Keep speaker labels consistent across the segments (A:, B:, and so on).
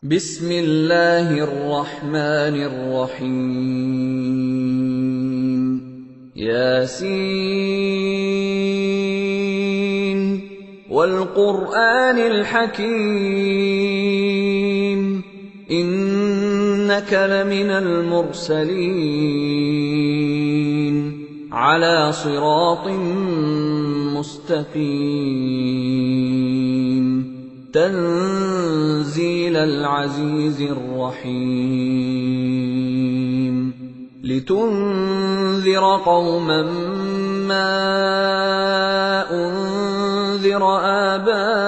A: بسم الله الرحمن الرحيم ياسين والقرآن الحكيم إنك لمن المرسلين على صراط مستقيم تنزيل العزيز الرحيم لتنذر قوما ما أنذر آباؤهم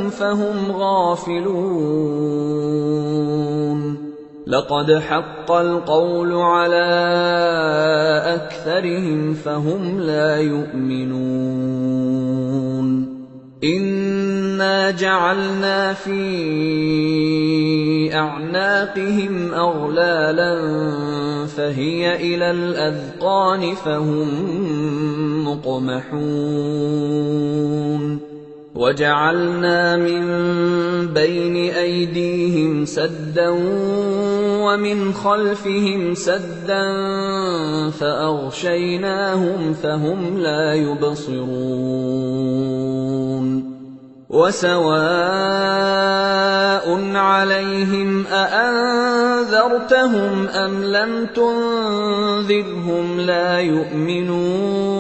A: فهم غافلون لقد حق القول على أكثرهم فهم لا يؤمنون إنا جعلنا في أعناقهم أغلالا فهي إلى الأذقان فهم مقمحون وجعلنا من بين أيديهم سدا ومن خلفهم سدا فأغشيناهم فهم لا يبصرون وسواء عليهم أأنذرتهم أم لم تنذرهم لا يؤمنون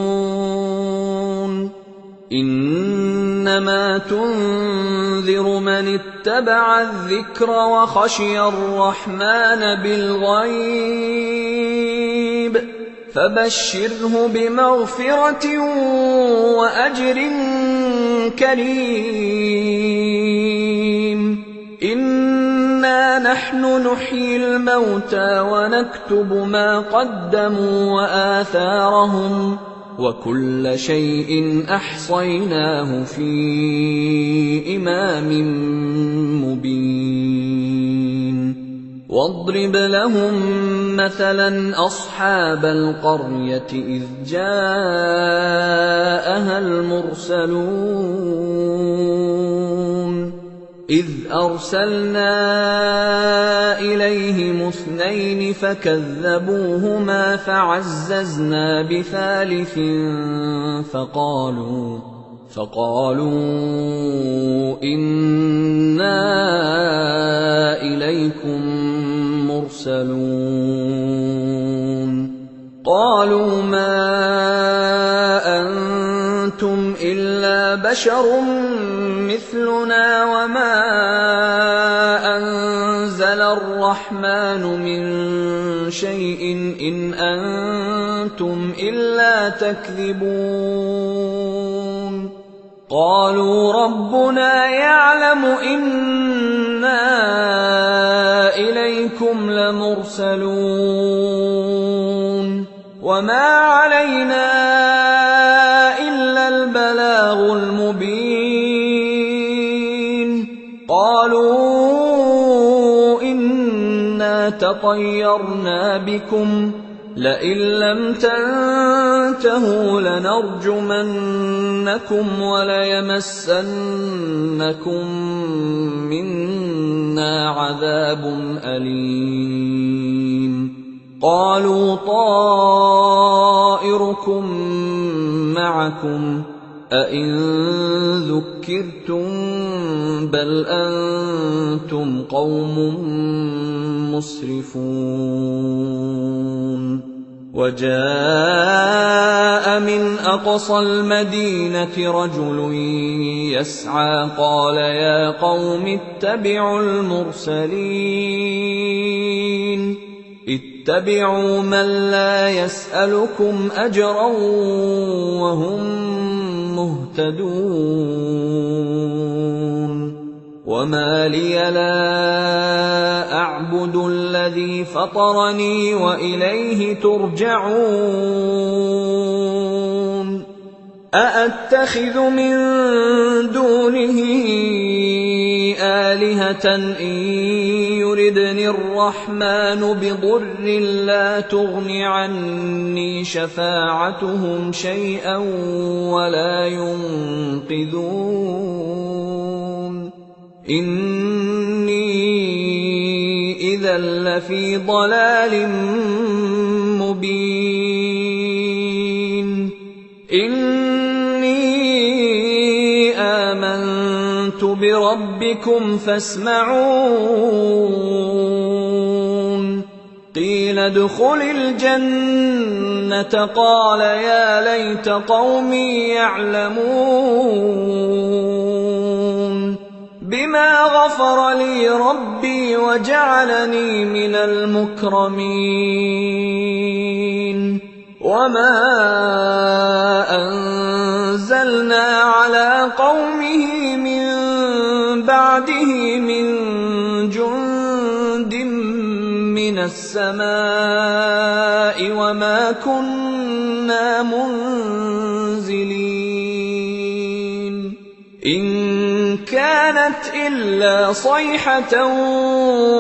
A: إنما تنذر من اتبع الذكر وخشي الرحمن بالغيب فبشره بمغفرة وأجر كريم إنا نحن نحيي الموتى ونكتب ما قدموا وآثارهم وكل شيء أحصيناه في إمام مبين واضرب لهم مثلا أصحاب القرية إذ جاءها المرسلون إذ أرسلنا إليهم اثنين فكذبوهما فعززنا بثالث فقالوا إنا إليكم مرسلون قالوا ما أنتم إلا بشر مثلنا وما أنزل الرحمن من شيء إن أنتم إلا تكذبون قالوا ربنا يعلم إنا إليكم لمرسلون وما علينا إلا البلاغ المبين قالوا إنا تطيرنا بكم لئن لم تنتهوا لنرجمنكم وليمسنكم منا عذاب أليم قالوا طائركم معكم أئن ذكرتم بل أنتم قوم مسرفون وجاء من أقصى المدينة رجل يسعى قال يا قوم اتبعوا المرسلين اتبعوا من لا يسألكم أجرا وهم مهتدون وما لي لا أعبد الذي فطرني وإليه ترجعون أأتخذ من دونه آلهة إن يردني الرحمن بضر لا تغن عني شفاعتهم شيئا ولا ينقذون إِنِّي إِذًا لَّفِي ضَلَالٍ مُّبِينٍ إِنِّي آمَنتُ بِرَبِّكُمْ فَاسْمَعُونِ قِيلَ ادْخُلِ الْجَنَّةَ قَالَ يَا لَيْتَ قَوْمِي يَعْلَمُونَ بِمَا غَفَرَ لِي رَبِّي وَجَعَلَنِي مِنَ الْمُكْرَمِينَ وَمَا أَنزَلْنَا عَلَىٰ قَوْمِهِ مِن بَعْدِهِ مِن جُندٍ مِّنَ السَّمَاءِ وَمَا كُنَّا مُنزِلِينَ إِن كَانَتْ إِلَّا صَيْحَةً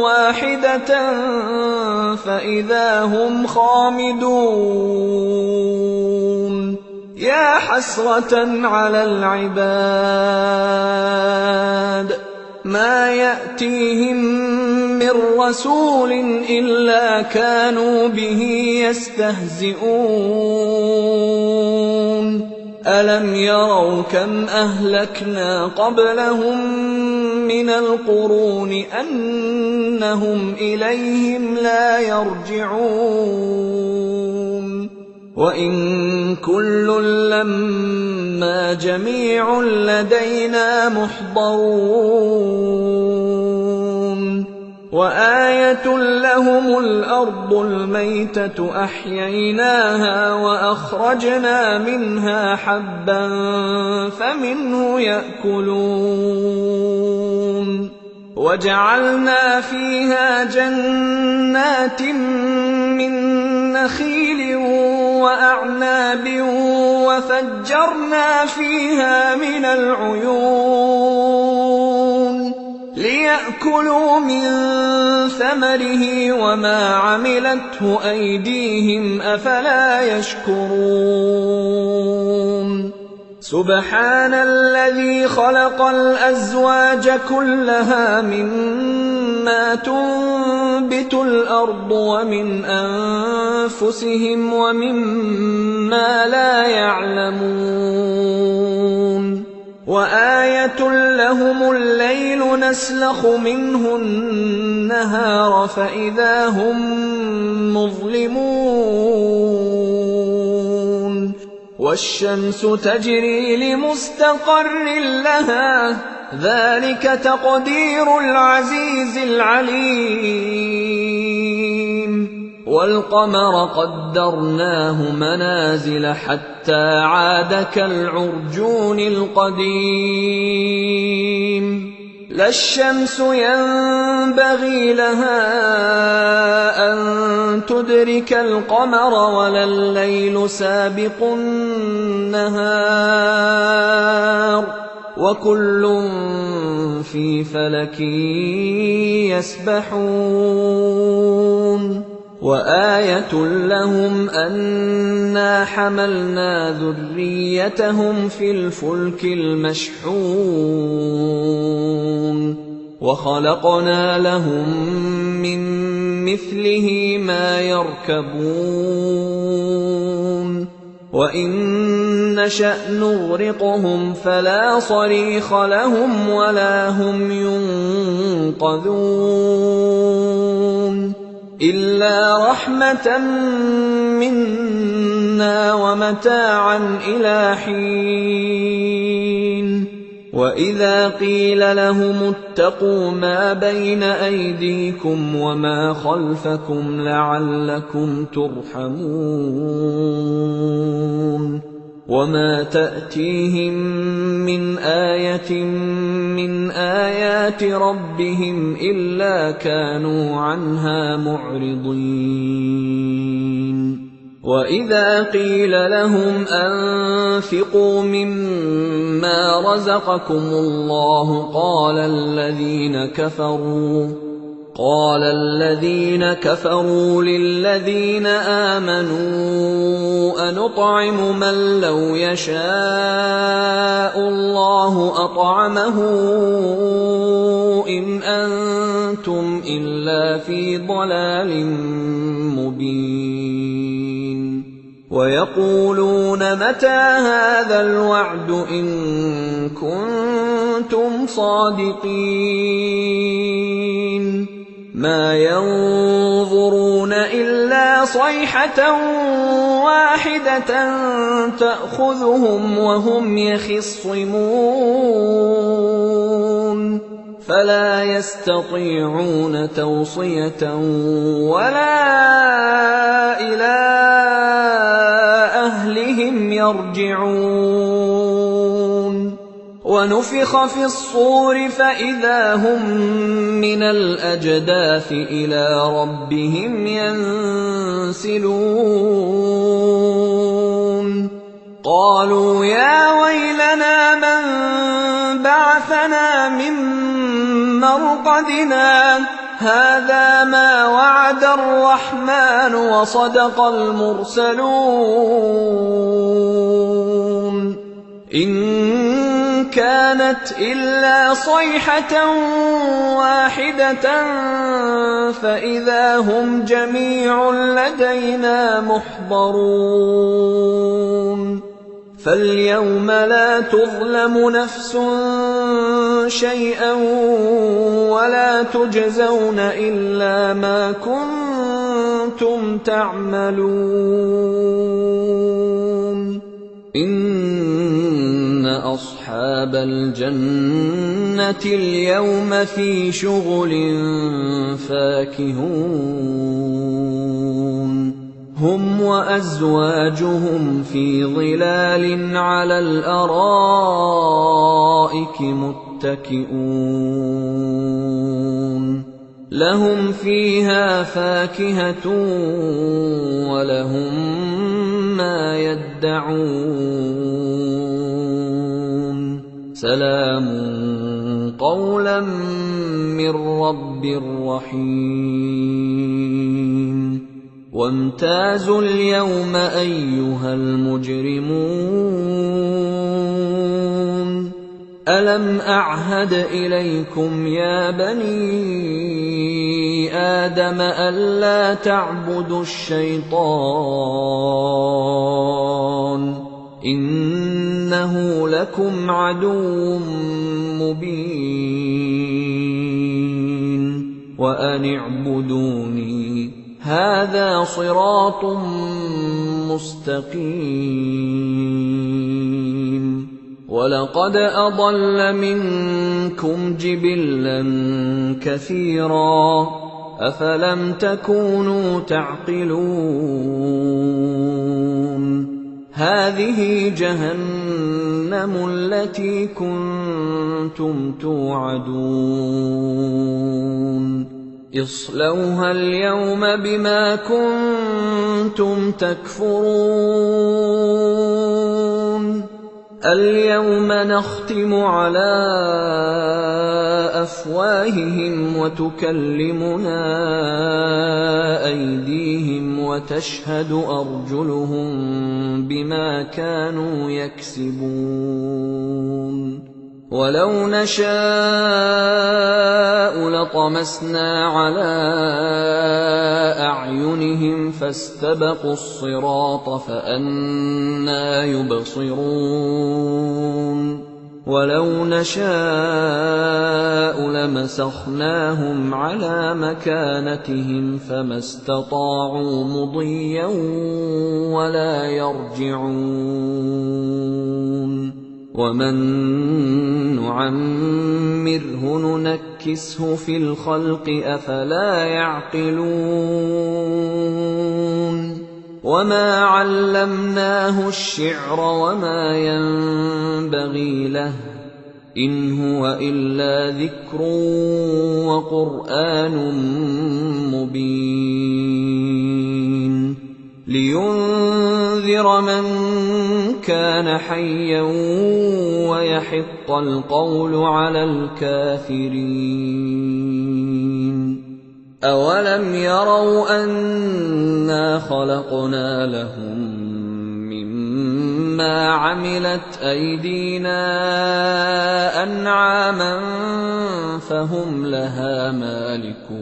A: وَاحِدَةً فَإِذَا هُمْ خَامِدُونَ يَا حَسْرَةً عَلَى الْعِبَادِ مَا يَأْتِيهِم مِّن رَّسُولٍ إِلَّا كَانُوا بِهِ يَسْتَهْزِئُونَ أَلَمْ يَرَوْا كَمْ أَهْلَكْنَا قَبْلَهُم مِّنَ الْقُرُونِ أَنَّهُمْ إِلَيْهِمْ لَا يَرْجِعُونَ وَإِن كُلٌّ لَّمَّا جَمِيعٌ لَّدَيْنَا مُحْضَرُونَ وَآيَةٌ لَّهُمُ الْأَرْضُ الْمَيْتَةُ أَحْيَيْنَاهَا وَأَخْرَجْنَا مِنْهَا حَبًّا فَمِنْهُ يَأْكُلُونَ وَجَعَلْنَا فِيهَا جَنَّاتٍ مِّن نَّخِيلٍ وَأَعْنَابٍ وَفَجَّرْنَا فِيهَا مِنَ الْعُيُونِ لِيَأْكُلُوا مِن ثَمَرِهِ وَمَا عَمِلَتْهُ أَيْدِيهِمْ أَفَلَا يَشْكُرُونَ سُبْحَانَ الَّذِي خَلَقَ الْأَزْوَاجَ كُلَّهَا مِمَّا تُنبِتُ الْأَرْضُ وَمِنْ أَنفُسِهِمْ وَمِمَّا لَا يَعْلَمُونَ وَآيَةٌ لَّهُمُ اللَّيْلُ نَسْلَخُ مِنْهُ النَّهَارَ فَإِذَا هُم مُّظْلِمُونَ وَالشَّمْسُ تَجْرِي لِمُسْتَقَرٍّ لَّهَا ذَلِكَ تَقْدِيرُ الْعَزِيزِ الْعَلِيمِ وَالْقَمَرَ قَدَّرْنَاهُ مَنَازِلَ حَتَّىٰ عَادَ كَالْعُرْجُونِ الْقَدِيمِ لَا الشَّمْسُ يَنبَغِي لَهَا أَن تُدْرِكَ الْقَمَرَ وَلَا اللَّيْلُ سَابِقُ النَّهَارِ وَكُلٌّ فِي فَلَكٍ يَسْبَحُونَ وَآيَةٌ لَّهُمْ أَنَّا حَمَلْنَا ذُرِّيَّتَهُمْ فِي الْفُلْكِ الْمَشْحُونِ وَخَلَقْنَا لَهُم مِّن مِّثْلِهِ مَا يَرْكَبُونَ وَإِن نَّشَأْ نُغْرِقْهُمْ فَلَا صَرِيخَ لَهُمْ وَلَا هُمْ يُنقَذُونَ إِلَّا رَحْمَةً مِّنَّا وَمَتَاعًا إِلَىٰ حِينٍ وَإِذَا قِيلَ لَهُمُ اتَّقُوا مَا بَيْنَ أَيْدِيكُمْ وَمَا خَلْفَكُمْ لَعَلَّكُمْ تُرْحَمُونَ وَمَا تَأْتِيهِم مِّنْ آيَةٍ مِّنْ آيَاتِ رَبِّهِمْ إِلَّا كَانُوا عَنْهَا مُعْرِضِينَ وَإِذَا قِيلَ لَهُمْ أَنفِقُوا مِمَّا رَزَقَكُمُ اللَّهُ قال الذين كفروا للذين آمنوا أنطعم من لو يشاء الله أطعمه إن أنتم إلا في ضلال مبين ويقولون متى هذا الوعد إن كنتم صادقين ما ينظرون إلا صيحة واحدة تأخذهم وهم يخصمون فلا يستطيعون توصية ولا إلى أهلهم يرجعون ونفخ في الصور فإذا هم من الأجداث إلى ربهم ينسلون قالوا يا ويلنا من بعثنا من مرقدنا هذا ما وعد الرحمن وصدق المرسلون إن كانت إلا صيحة واحدة فإذا هم جميع لدينا محضرون فاليوم لا تظلم نفس شيئا ولا تجزون إلا ما كنتم تعملون إن أصحاب الجنة اليوم في شغل فاكهون هم وأزواجهم في ظلال على الأرائك متكئون لهم فيها فاكهة ولهم ما يدعون سلام قولا من رب رحيم وامتازوا اليوم أيها المجرمون ألم أعهد إليكم يا بني آدم ألا تعبدوا الشيطان إنه لكم عدو مبين وأن اعبدوني هذا صراط مستقيم ولقد أضل منكم جبلا كثيرا أفلم تكونوا تعقلون هذه جهنم التي كنتم توعدون اصلوها اليوم بما كنتم تكفرون اليوم نختم على أفواههم وتكلمنا أيديهم وتشهد أرجلهم بما كانوا يكسبون ولو نشاء لطمسنا على أعينهم فاستبقوا الصراط فأنى يبصرون ولو نشاء لمسخناهم على مكانتهم فما استطاعوا مضيا ولا يرجعون ومن نعمره ننكسه في الخلق أفلا يعقلون وما علمناه الشعر وما ينبغي له إن هو إلا ذكر وقرآن مبين لينذر من كان حيا ويحق القول على الكافرين أَوَلَمْ يَرَوْا أَنَّا خَلَقْنَا لَهُم مِّمَّا عَمِلَتْ أَيْدِينَا أَنْعَامًا فَهُمْ لَهَا مَالِكُونَ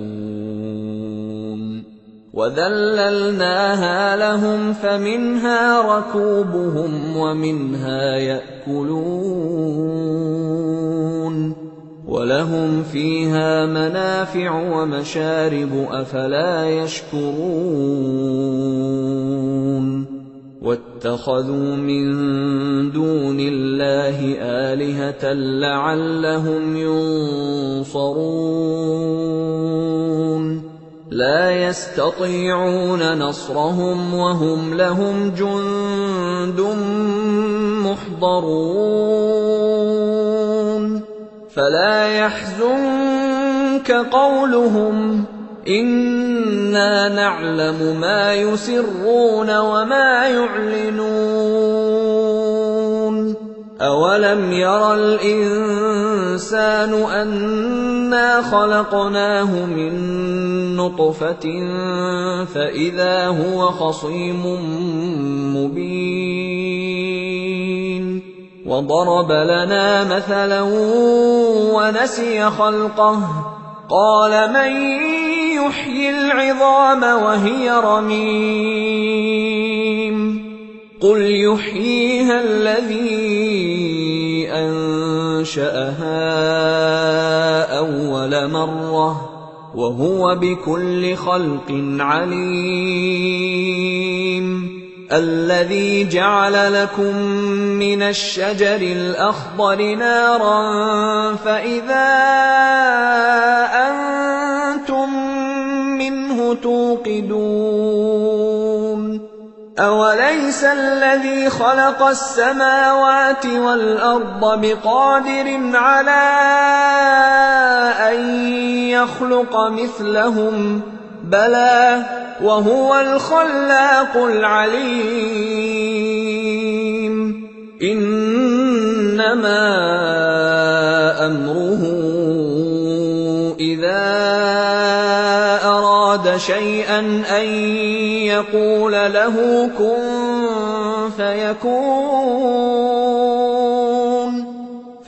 A: وَذَلَّلْنَاهَا لَهُمْ فَمِنْهَا رَكُوبُهُمْ وَمِنْهَا يَأْكُلُونَ وَلَهُمْ فِيهَا مَنَافِعُ وَمَشَارِبُ أَفَلَا يَشْكُرُونَ وَاتَّخَذُوا مِن دُونِ اللَّهِ آلِهَةً لَّعَلَّهُمْ يُنصَرُونَ لَا يَسْتَطِيعُونَ نَصْرَهُمْ وَهُمْ لَهُمْ جُندٌ مُّحْضَرُونَ فَلَا يَحْزُنكَ قَوْلُهُمْ إِنَّا نَعْلَمُ مَا يُسِرُّونَ وَمَا يُعْلِنُونَ أَوَلَمْ يَرَ الْإِنسَانُ أَنَّا خَلَقْنَاهُ مِن نُّطْفَةٍ فَإِذَا هُوَ خَصِيمٌ مُّبِينٌ وَضَرَبَ لَنَا مَثَلًا وَنَسِيَ خَلْقَهُ قَالَ مَن يُحْيِي الْعِظَامَ وَهِيَ رَمِيمٌ قُلْ يُحْيِيهَا الَّذِي أَنشَأَهَا أَوَّلَ مَرَّةٍ وَهُوَ بِكُلِّ خَلْقٍ عَلِيمٌ الَّذِي جَعَلَ لَكُم مِّنَ الشَّجَرِ الْأَخْضَرِ نَارًا فَإِذَا أَنتُم مِّنْهُ تُوقِدُونَ أَوَلَيْسَ الَّذِي خَلَقَ السَّمَاوَاتِ وَالْأَرْضَ بِقَادِرٍ عَلَىٰ أَن يَخْلُقَ مِثْلَهُم ۚ بَلَىٰ وَهُوَ الْخَلَّاقُ الْعَلِيمُ إِنَّمَا أَمْرُهُ إِذَا أَرَادَ شَيْئًا أَن يَقُولَ لَهُ كُن فَيَكُونُ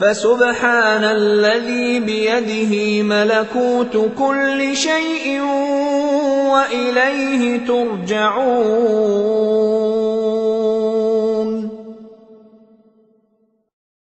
A: فَسُبْحَانَ الَّذِي بِيَدِهِ مَلَكُوتُ كُلِّ شَيْءٍ وَإِلَيْهِ تُرْجَعُونَ